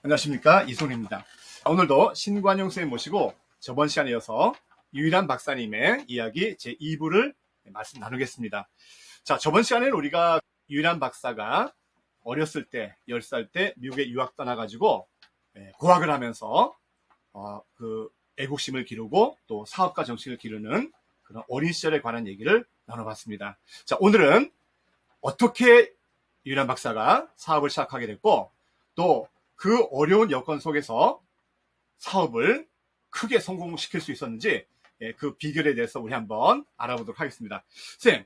안녕하십니까, 이손입니다. 오늘도 신관용 선생님 모시고 저번 시간에 이어서 유일한 박사님의 이야기 제2부를 말씀 나누겠습니다. 자, 저번 시간에는 우리가 유일한 박사가 어렸을 때 10살 때 미국에 유학 떠나가지고 고학을 하면서 애국심을 기르고 또 사업가 정신을 기르는 그런 어린 시절에 관한 얘기를 나눠봤습니다. 자, 오늘은 어떻게 유일한 박사가 사업을 시작하게 됐고 또 그 어려운 여건 속에서 사업을 크게 성공시킬 수 있었는지 그 비결에 대해서 우리 한번 알아보도록 하겠습니다. 선생님,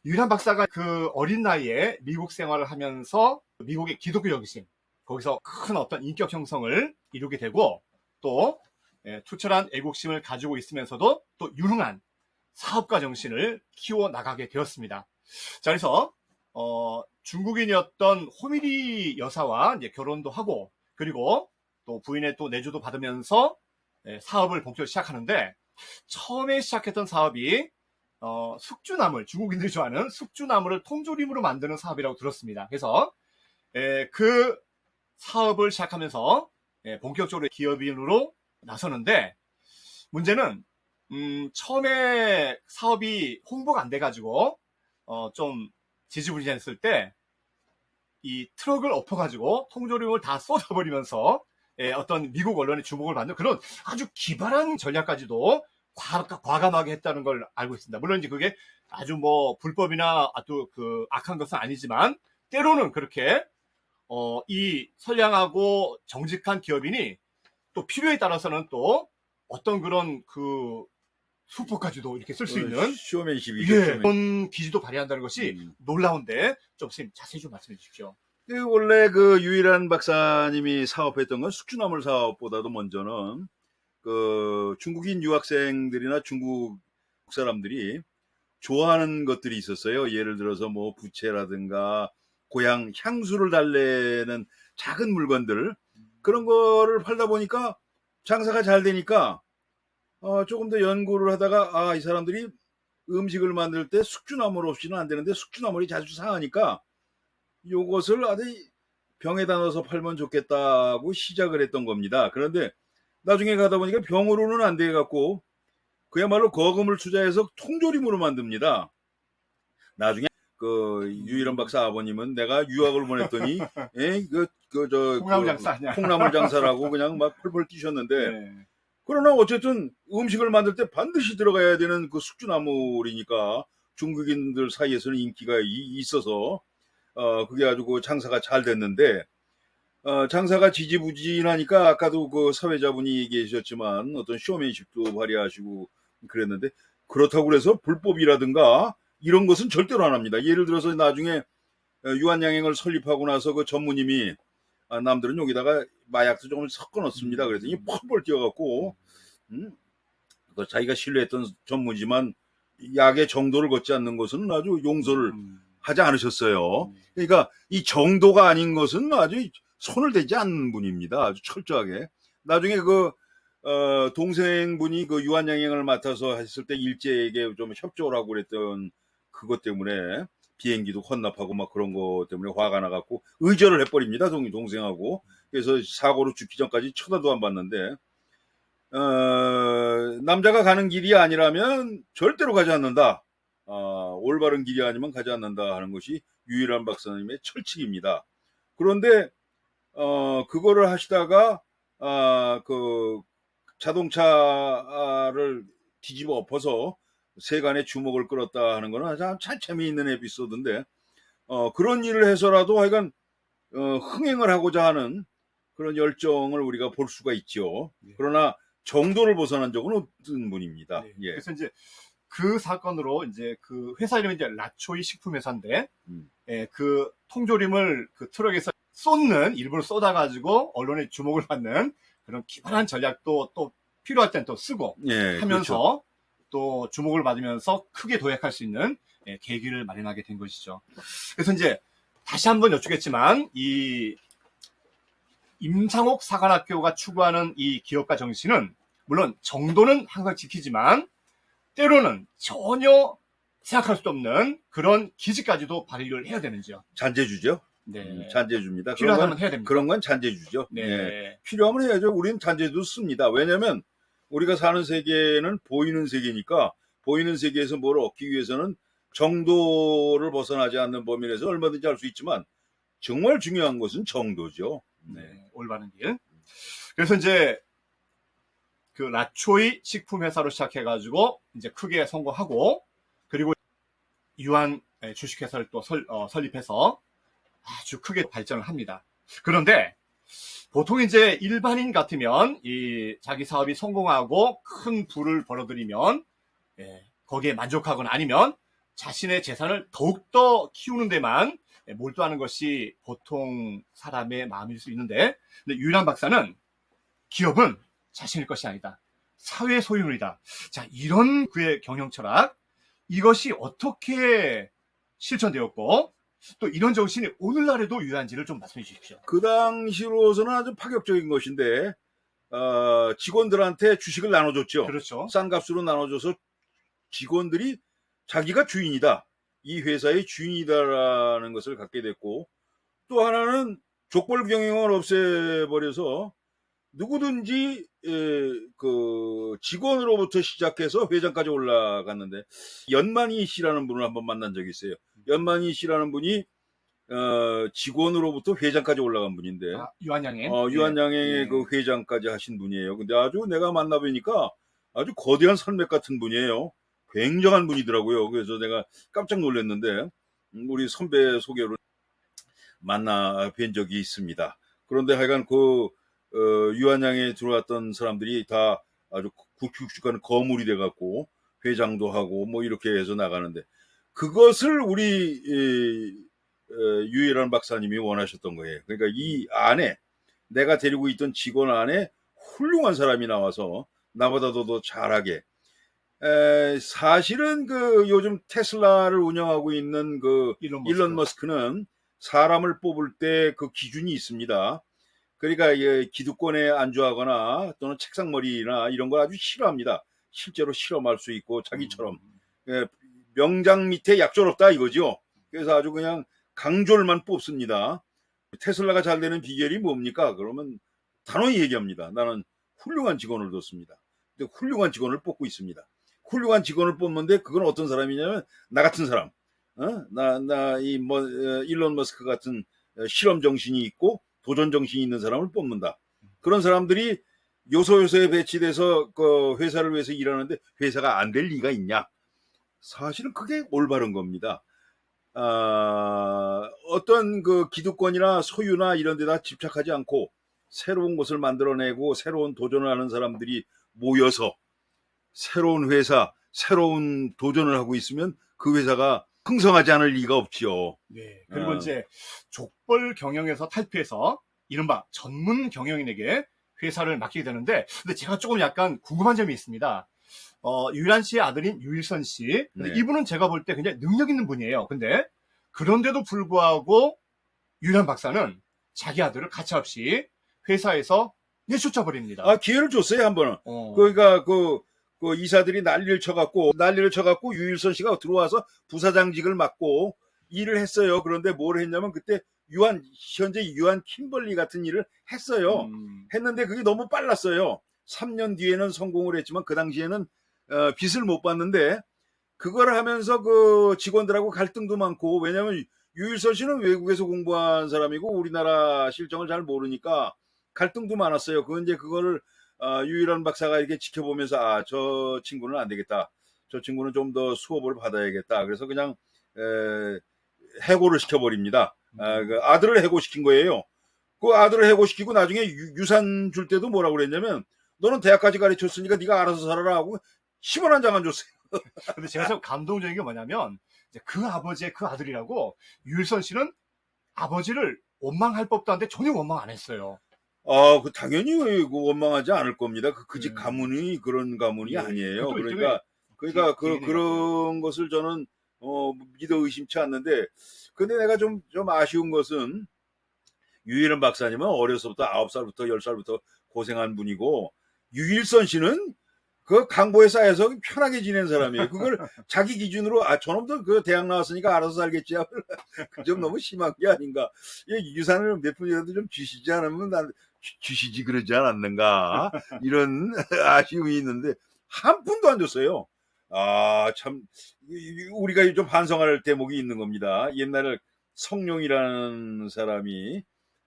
유일한 박사가 그 어린 나이에 미국 생활을 하면서 미국의 기독교 여기심, 거기서 큰 어떤 인격 형성을 이루게 되고 또 투철한 애국심을 가지고 있으면서도 또 유능한 사업가 정신을 키워나가게 되었습니다. 자, 그래서 중국인이었던 호미리 여사와 이제 결혼도 하고 그리고 또 부인의 또 내조도 받으면서 사업을 본격적으로 시작하는데 처음에 시작했던 사업이 숙주나물, 중국인들이 좋아하는 숙주나물을 통조림으로 만드는 사업이라고 들었습니다. 그래서 그 사업을 시작하면서 본격적으로 기업인으로 나서는데 문제는 처음에 사업이 홍보가 안 돼가지고 좀 지지부진했을 때 이 트럭을 엎어가지고 통조림을 다 쏟아버리면서 어떤 미국 언론의 주목을 받는 그런 아주 기발한 전략까지도 과감하게 했다는 걸 알고 있습니다. 물론 이제 그게 아주 뭐 불법이나 아주 그 악한 것은 아니지만 때로는 그렇게 이 선량하고 정직한 기업인이 또 필요에 따라서는 또 어떤 그런 그 수법까지도 이렇게 쓸 수 있는 쇼맨십이죠. 그런 기지도 발휘한다는 것이 놀라운데 좀 선생님 자세히 좀 말씀해 주십시오. 원래 그 유일한 박사님이 사업했던 건 숙주나물 사업보다도 먼저는 그 중국인 유학생들이나 중국 사람들이 좋아하는 것들이 있었어요. 예를 들어서 뭐 부채라든가 고향 향수를 달래는 작은 물건들 그런 거를 팔다 보니까 장사가 잘 되니까 조금 더 연구를 하다가 이 사람들이 음식을 만들 때 숙주나물 없이는 안 되는데 숙주나물이 자주 상하니까 요것을 아주 병에다 넣어서 팔면 좋겠다고 시작을 했던 겁니다. 그런데 나중에 가다 보니까 병으로는 안 돼 갖고 그야말로 거금을 투자해서 통조림으로 만듭니다. 나중에 그 유일한 박사 아버님은 내가 유학을 보냈더니 콩나물 장사 아니야. 콩나물 장사라고 그냥 막 펄펄 뛰셨는데 네. 그러나 어쨌든 음식을 만들 때 반드시 들어가야 되는 그 숙주나물이니까 중국인들 사이에서는 인기가 있어서 그게 아주 그 장사가 잘 됐는데 장사가 지지부진하니까 아까도 그 사회자분이 얘기하셨지만 어떤 쇼맨십도 발휘하시고 그랬는데 그렇다고 그래서 불법이라든가 이런 것은 절대로 안 합니다. 예를 들어서 나중에 유한양행을 설립하고 나서 그 전무님이 남들은 여기다가 마약도 조금 섞어 넣습니다. 그랬더니 펄펄 뛰어갖고 자기가 신뢰했던 전무지만 약의 정도를 걷지 않는 것은 아주 용서를 하지 않으셨어요. 그러니까 이 정도가 아닌 것은 아주 손을 대지 않는 분입니다. 아주 철저하게. 나중에 그 동생분이 그 유한양행을 맡아서 했을 때 일제에게 좀 협조를 하고 그랬던 그것 때문에 비행기도 헌납하고 막 그런 거 때문에 화가 나갖고 의절을 해버립니다. 동생하고. 그래서 사고로 죽기 전까지 쳐다도 안 봤는데 남자가 가는 길이 아니라면 절대로 가지 않는다. 올바른 길이 아니면 가지 않는다 하는 것이 유일한 박사님의 철칙입니다. 그런데 그거를 하시다가 그 자동차를 뒤집어 엎어서 세간의 주목을 끌었다 하는 거는 참 재미있는 에피소드인데 그런 일을 해서라도 하여간 흥행을 하고자 하는 그런 열정을 우리가 볼 수가 있죠. 그러나 정도를 벗어난 적은 없는 분입니다. 네. 예. 그래서 이제 그 사건으로 이제 그 회사 이름이 이제 라초이 식품회사인데 그 통조림을 그 트럭에서 쏟는 일부러 쏟아가지고 언론의 주목을 받는 그런 기발한 전략도 또 필요할 땐 또 쓰고 하면서 그렇죠. 또 주목을 받으면서 크게 도약할 수 있는 계기를 마련하게 된 것이죠. 그래서 이제 다시 한번 여쭙겠지만 이 임상옥 사관학교가 추구하는 이 기업가 정신은 물론 정도는 항상 지키지만 때로는 전혀 생각할 수 없는 그런 기지까지도 발휘를 해야 되는지요. 잔재주죠. 네. 잔재주입니다. 필요하다면 해야 됩니다. 그런 건 잔재주죠. 네. 예. 필요하면 해야죠. 우리는 잔재도 씁니다. 왜냐하면 우리가 사는 세계는 보이는 세계니까 보이는 세계에서 뭘 얻기 위해서는 정도를 벗어나지 않는 범위 내에서 얼마든지 할 수 있지만 정말 중요한 것은 정도죠. 네. 올바른 길. 그래서 이제 그 라초이 식품 회사로 시작해가지고 이제 크게 성공하고 그리고 유한 주식회사를 또 설립해서 아주 크게 발전을 합니다. 그런데 보통 이제 일반인 같으면 이 자기 사업이 성공하고 큰 부를 벌어들이면 거기에 만족하거나 아니면 자신의 재산을 더욱더 키우는 데만 몰두하는 것이 보통 사람의 마음일 수 있는데 근데 유일한 박사는 기업은 자신의 것이 아니다. 사회 소유물이다. 자, 이런 그의 경영 철학 이것이 어떻게 실천되었고 또 이런 정신이 오늘날에도 유효한지를 좀 말씀해 주십시오. 그 당시로서는 아주 파격적인 것인데 직원들한테 주식을 나눠줬죠. 그렇죠. 싼 값으로 나눠줘서 직원들이 자기가 주인이다. 이 회사의 주인이다라는 것을 갖게 됐고 또 하나는 족벌 경영을 없애버려서 누구든지 그 직원으로부터 시작해서 회장까지 올라갔는데 연만희 씨라는 분을 한번 만난 적이 있어요. 연만희 씨라는 분이 직원으로부터 회장까지 올라간 분인데 유한양행 유한양행의 그 회장까지 하신 분이에요. 근데 아주 내가 만나보니까 아주 거대한 산맥 같은 분이에요. 굉장한 분이더라고요. 그래서 내가 깜짝 놀랐는데 우리 선배 소개로 만나 뵌 적이 있습니다. 그런데 하여간 그 유한양에 들어왔던 사람들이 다 아주 굵직굵직한 거물이 돼갖고 회장도 하고 뭐 이렇게 해서 나가는데 그것을 우리 유일한 박사님이 원하셨던 거예요. 그러니까 이 안에 내가 데리고 있던 직원 안에 훌륭한 사람이 나와서 나보다도 더 잘하게 사실은 그 요즘 테슬라를 운영하고 있는 그 일론 머스크는 사람을 뽑을 때 그 기준이 있습니다. 그러니까 기득권에 안주하거나 또는 책상머리나 이런 걸 아주 싫어합니다. 실제로 실험할 수 있고 자기처럼 명장 밑에 약졸 없다 이거죠. 그래서 아주 그냥 강졸만 뽑습니다. 테슬라가 잘 되는 비결이 뭡니까? 그러면 단호히 얘기합니다. 나는 훌륭한 직원을 뒀습니다. 근데 훌륭한 직원을 뽑고 있습니다. 훌륭한 직원을 뽑는데 그건 어떤 사람이냐면 나 같은 사람, 일론 머스크 같은 실험 정신이 있고 도전 정신이 있는 사람을 뽑는다. 그런 사람들이 요소요소에 배치돼서 그 회사를 위해서 일하는데 회사가 안 될 리가 있냐? 사실은 그게 올바른 겁니다. 어떤 그 기득권이나 소유나 이런 데다 집착하지 않고 새로운 것을 만들어내고 새로운 도전을 하는 사람들이 모여서 새로운 회사, 새로운 도전을 하고 있으면 그 회사가 흥성하지 않을 리가 없지요. 네. 그리고 이제 족벌 경영에서 탈피해서 이른바 전문 경영인에게 회사를 맡기게 되는데, 근데 제가 조금 약간 궁금한 점이 있습니다. 유일한 씨의 아들인 유일선 씨. 근데 네. 이분은 제가 볼 때 굉장히 능력 있는 분이에요. 근데 그런데도 불구하고 유일한 박사는 자기 아들을 가차없이 회사에서 내쫓아 버립니다. 기회를 줬어요, 한 번은. 그러니까 그 이사들이 난리를 쳐갖고 유일선 씨가 들어와서 부사장직을 맡고 일을 했어요. 그런데 뭘 했냐면 그때 현재 유한 킴벌리 같은 일을 했어요. 했는데 그게 너무 빨랐어요. 3년 뒤에는 성공을 했지만 그 당시에는 빚을 못 받는데 그걸 하면서 그 직원들하고 갈등도 많고 왜냐하면 유일선 씨는 외국에서 공부한 사람이고 우리나라 실정을 잘 모르니까 갈등도 많았어요. 그거를 유일한 박사가 이렇게 지켜보면서 저 친구는 안 되겠다. 저 친구는 좀 더 수업을 받아야겠다. 그래서 그냥 해고를 시켜버립니다. 그 아들을 해고시킨 거예요. 그 아들을 해고시키고 나중에 유산 줄 때도 뭐라고 그랬냐면 너는 대학까지 가르쳤으니까 네가 알아서 살아라 하고 10원 한 장 안 줬어요. 근데 제가 좀 감동적인 게 뭐냐면 이제 그 아버지의 그 아들이라고 유일선 씨는 아버지를 원망할 법도 한데 전혀 원망 안 했어요. 당연히 원망하지 않을 겁니다. 그 집 가문이 그런 가문이 아니에요. 그러니까 그런 것을 저는 믿어 의심치 않는데, 근데 내가 좀 아쉬운 것은 유일한 박사님은 어려서부터 9살부터 10살부터 고생한 분이고 유일선 씨는 그 강보에 쌓여서 편하게 지낸 사람이에요. 그걸 자기 기준으로 저놈도 그 대학 나왔으니까 알아서 살겠지. 그 좀 너무 심한 게 아닌가. 유산을 몇 푼이라도 좀 주시지 않으면 난 주시지 그러지 않았는가. 이런 아쉬움이 있는데 한 푼도 안 줬어요. 참 우리가 좀 반성할 대목이 있는 겁니다. 옛날에 성룡이라는 사람이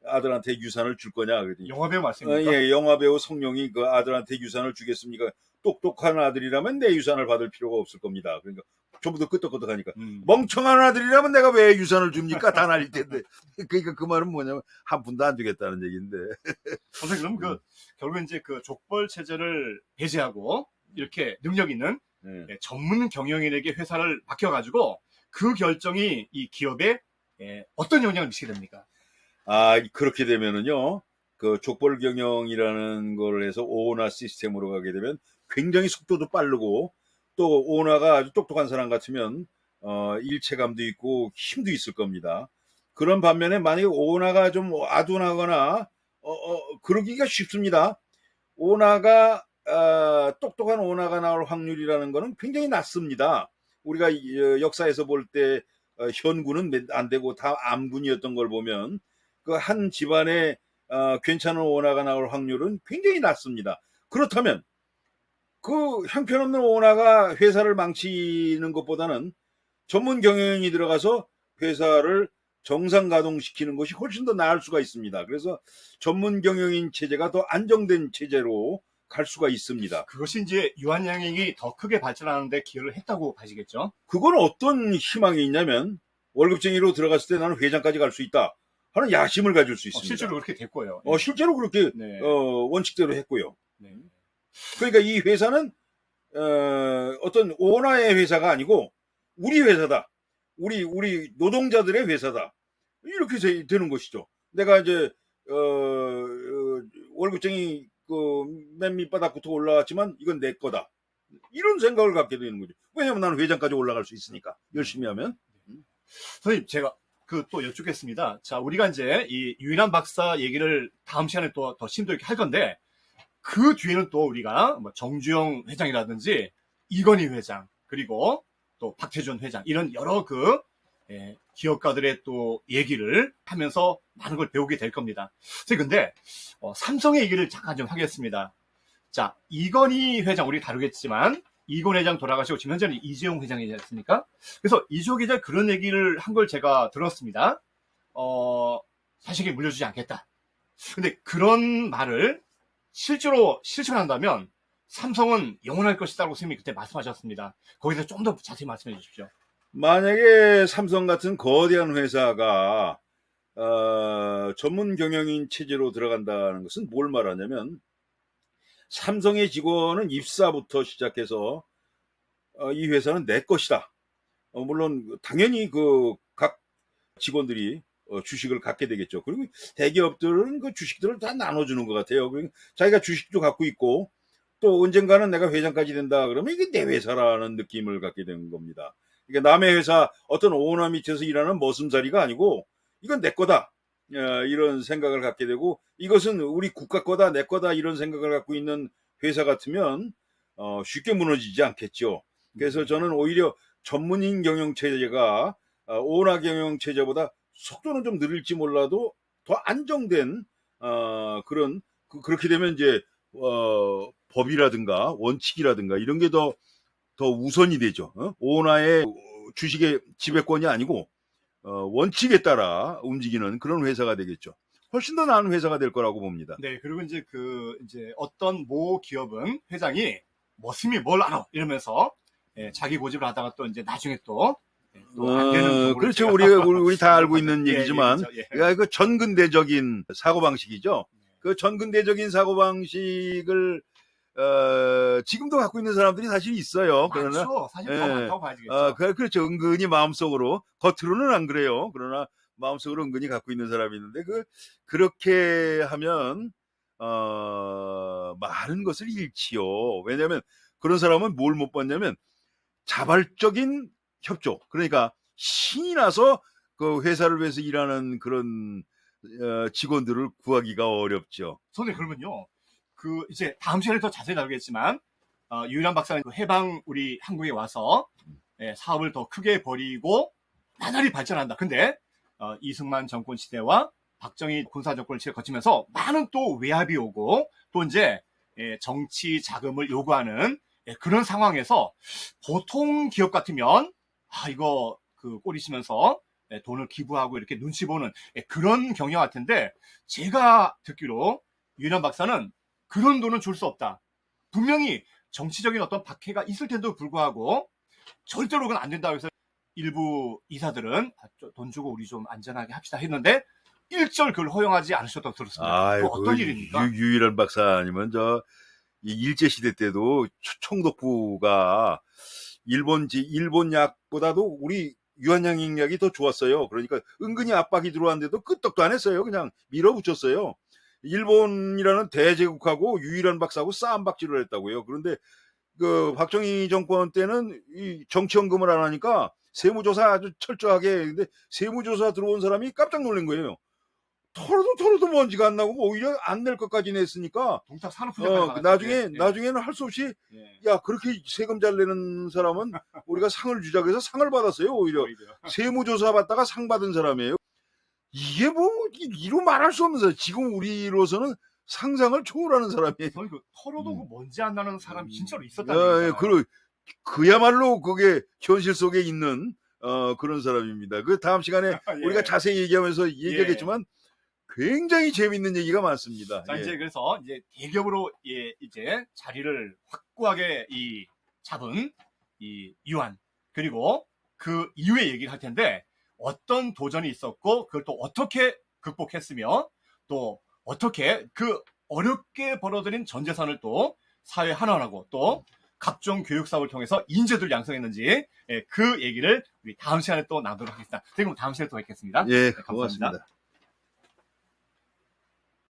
아들한테 유산을 줄 거냐 그랬더니 영화배우 말씀입니까? 예, 영화배우 성룡이 그 아들한테 유산을 주겠습니까? 똑똑한 아들이라면 내 유산을 받을 필요가 없을 겁니다. 그러니까 전부 다 끄떡끄떡하니까 멍청한 아들이라면 내가 왜 유산을 줍니까? 다 날릴 텐데. 그러니까 그 말은 뭐냐면 한 푼도 안 주겠다는 얘기인데. 선생님 그럼 결국 이제 그 족벌 체제를 배제하고 이렇게 능력 있는 전문 경영인에게 회사를 맡겨가지고 그 결정이 이 기업에 어떤 영향을 미치게 됩니까? 그렇게 되면은요, 그 족벌 경영이라는 걸 해서 오나 시스템으로 가게 되면 굉장히 속도도 빠르고 또 오나가 아주 똑똑한 사람 같으면 일체감도 있고 힘도 있을 겁니다. 그런 반면에 만약에 오나가 좀 아둔하거나 그러기가 쉽습니다. 오나가 똑똑한 오나가 나올 확률이라는 거는 굉장히 낮습니다. 우리가 역사에서 볼 때 현군은 안 되고 다 암군이었던 걸 보면 그 한 집안에 괜찮은 오나가 나올 확률은 굉장히 낮습니다. 그렇다면 그 형편없는 오나가 회사를 망치는 것보다는 전문 경영인이 들어가서 회사를 정상 가동시키는 것이 훨씬 더 나을 수가 있습니다. 그래서 전문 경영인 체제가 더 안정된 체제로 갈 수가 있습니다. 그것이 이제 유한양행이 더 크게 발전하는데 기여를 했다고 봐지겠죠? 그건 어떤 희망이 있냐면 월급쟁이로 들어갔을 때 나는 회장까지 갈 수 있다 하는 야심을 가질 수 있습니다. 실제로 그렇게 됐고요. 실제로 그렇게 네. 원칙대로 했고요. 네. 그러니까 이 회사는 어떤 오너의 회사가 아니고 우리 회사다. 우리 노동자들의 회사다. 이렇게 되는 것이죠. 내가 이제 월급쟁이 맨 밑바닥부터 올라왔지만 이건 내 거다. 이런 생각을 갖게 되는 거죠. 왜냐하면 나는 회장까지 올라갈 수 있으니까 열심히 하면. 선생님 제가 또 여쭙겠습니다. 자, 우리가 이제 이 유인환 박사 얘기를 다음 시간에 또 더 심도 있게 할 건데 그 뒤에는 또 우리가 뭐 정주영 회장이라든지 이건희 회장 그리고 또 박태준 회장 이런 여러 기업가들의 또 얘기를 하면서 많은 걸 배우게 될 겁니다. 근데 삼성의 얘기를 잠깐 좀 하겠습니다. 자, 이건희 회장 우리 다루겠지만 이건 회장 돌아가시고 지금 현재는 이재용 회장이지 않습니까? 그래서 이조 기자 그런 얘기를 한 걸 제가 들었습니다. 자식이 물려주지 않겠다. 근데 그런 말을 실제로 실천한다면 삼성은 영원할 것이다라고 선생님이 그때 말씀하셨습니다. 거기서 좀 더 자세히 말씀해 주십시오. 만약에 삼성 같은 거대한 회사가 전문 경영인 체제로 들어간다는 것은 뭘 말하냐면 삼성의 직원은 입사부터 시작해서 이 회사는 내 것이다. 물론 당연히 그 각 직원들이 주식을 갖게 되겠죠. 그리고 대기업들은 그 주식들을 다 나눠주는 것 같아요. 그리고 자기가 주식도 갖고 있고 또 언젠가는 내가 회장까지 된다 그러면 이게 내 회사라는 느낌을 갖게 되는 겁니다. 그러니까 남의 회사 어떤 오너 밑에서 일하는 머슴살이가 아니고 이건 내 거다. 이런 생각을 갖게 되고 이것은 우리 국가 거다 내 거다 이런 생각을 갖고 있는 회사 같으면 쉽게 무너지지 않겠죠. 그래서 저는 오히려 전문인 경영체제가 오나 경영체제보다 속도는 좀 느릴지 몰라도 더 안정된 그렇게 되면 이제 법이라든가 원칙이라든가 이런 게 더 우선이 되죠. 오나의 주식의 지배권이 아니고 원칙에 따라 움직이는 그런 회사가 되겠죠. 훨씬 더 나은 회사가 될 거라고 봅니다. 네, 그리고 이제 이제 어떤 모 기업은 회장이 머슴이 뭘 알아 이러면서 자기 고집을 하다가 또 이제 나중에 또 안 되는 그렇죠. 우리 다 알고 있는 얘기지만 그렇죠. 그 전근대적인 사고 방식이죠. 그 전근대적인 사고 방식을 지금도 갖고 있는 사람들이 사실 있어요. 그러나 사실 더 많다고 봐야겠죠. 그렇죠. 은근히 마음속으로 겉으로는 안 그래요. 그러나 마음속으로 은근히 갖고 있는 사람이 있는데 그렇게 하면 많은 것을 잃지요. 왜냐하면 그런 사람은 뭘 못 봤냐면 자발적인 협조. 그러니까 신이 나서 그 회사를 위해서 일하는 그런 직원들을 구하기가 어렵죠. 선생님 그러면요. 이제 다음 시간에 더 자세히 다루겠지만 유일한 박사는 그 해방 우리 한국에 와서 사업을 더 크게 벌이고 나날이 발전한다. 근데 이승만 정권 시대와 박정희 군사 정권 시대를 거치면서 많은 또 외압이 오고 또 이제 정치 자금을 요구하는 그런 상황에서 보통 기업 같으면 이거 그 꼬리시면서 돈을 기부하고 이렇게 눈치 보는 그런 경영 같은데 제가 듣기로 유일한 박사는 그런 돈은 줄 수 없다. 분명히 정치적인 어떤 박해가 있을 텐데도 불구하고 절대로 그건 안 된다고 해서 일부 이사들은 돈 주고 우리 좀 안전하게 합시다 했는데 일절 그걸 허용하지 않으셨다고 들었습니다. 그 어떤 일입니까? 유일한 박사님은 이 일제시대 때도 총독부가 일본 약보다도 우리 유한양행 약이 더 좋았어요. 그러니까 은근히 압박이 들어왔는데도 끄떡도 안 했어요. 그냥 밀어붙였어요. 일본이라는 대제국하고 유일한 박사하고 싸움박질을 했다고요. 그런데 그 박정희 정권 때는 이 정치연금을 안 하니까 세무조사 아주 철저하게. 근데 세무조사 들어온 사람이 깜짝 놀란 거예요. 털어도 먼지가 안 나고 오히려 안 낼 것까지 냈으니까 동탁 산업부장까지 나중에는 할 수 없이 예. 야 그렇게 세금 잘 내는 사람은 우리가 상을 주자 그래서 상을 받았어요. 오히려 세무조사 받다가 상 받은 사람이에요. 이게 뭐 이로 말할 수 없는 사람. 지금 우리로서는 상상을 초월하는 사람이에요. 저는 그 털어도 그 먼지 안 나는 사람이 진짜로 예, 있었다는 얘기잖아요. 그야말로 그게 현실 속에 있는 그런 사람입니다. 그 다음 시간에 예. 우리가 자세히 얘기하면서 얘기하겠지만 굉장히 재밌는 얘기가 많습니다. 자, 예. 이제 그래서 이제 대기업으로 이제 자리를 확고하게 잡은 이 유한 그리고 그 이후의 얘기를 할 텐데 어떤 도전이 있었고 그걸 또 어떻게 극복했으며 또 어떻게 그 어렵게 벌어들인 전 재산을 또 사회 환원하고 또 각종 교육 사업을 통해서 인재들 양성했는지 그 얘기를 우리 다음 시간에 또 나누도록 하겠습니다. 그럼 다음 시간에 또 뵙겠습니다. 예, 감사합니다. 고맙습니다.